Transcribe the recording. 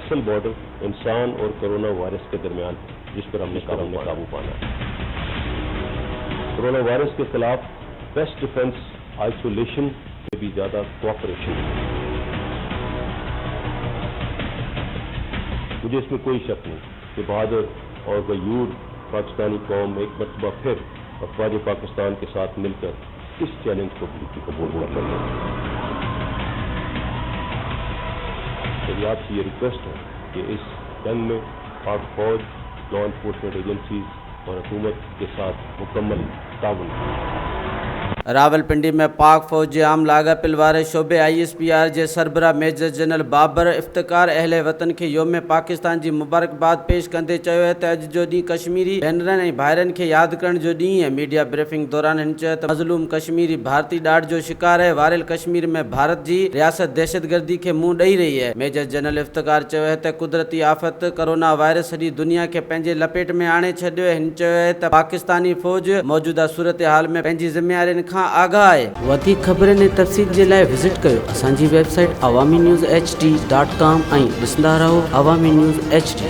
اصل بارڈر انسان اور کرونا وائرس کے درمیان جس پر ہم نے قابو پانا ہے۔ کرونا وائرس کے خلاف بیسٹ ڈیفنس آئسولیشن سے بھی زیادہ کوآپریشن ہے۔ مجھے اس میں کوئی شک نہیں کہ بہادر اور غیور پاکستانی قوم ایک مرتبہ پھر افواج پاکستان کے ساتھ مل کر اس چیلنج کو قبول کر لیں گے۔ میری آپ سے یہ ریکویسٹ ہے کہ اس جنگ میں پاک فوج، لا انفورسمنٹ ایجنسیز اور حکومت کے ساتھ مکمل تعاون راولپنڈی میں پاک فوج عام لاگا پلوارے شعبے ISPR جے سربراہ میجر جنرل بابر افتخار اہل وطن کے یوم پاکستان جی مبارکباد پیش کندے چیو ہے تے اج جو ڈی کشمیری بھنرن ۽ بھائرن کے یاد کرن جو ڈی ہے۔ میڈیا بریفنگ دوران ہن چیو تے مظلوم کشمیری بھارتی ڈاڑھ جو شکار ہے، وارل کشمیر میں بھارت جی ریاست دہشت گردی کے منہ ڈئی رہی ہے۔ میجر جنرل افتخار چیو ہے تے قدرتی آفت کرونا وائرس سڄی دنیا کے پنجے لپیٹ میں آنے چھڈیو ہے۔ ہن چیو ہے تے پاکستانی فوج موجودہ صورتحال میں پنجی ذمہ آگاہ ہے۔ وڌیڪ خبرن ۽ تفصيل جي لاءِ وزٽ ڪريو اسان جي web site awami news hd.com ۽ ڏسندا رهو Awami News HD۔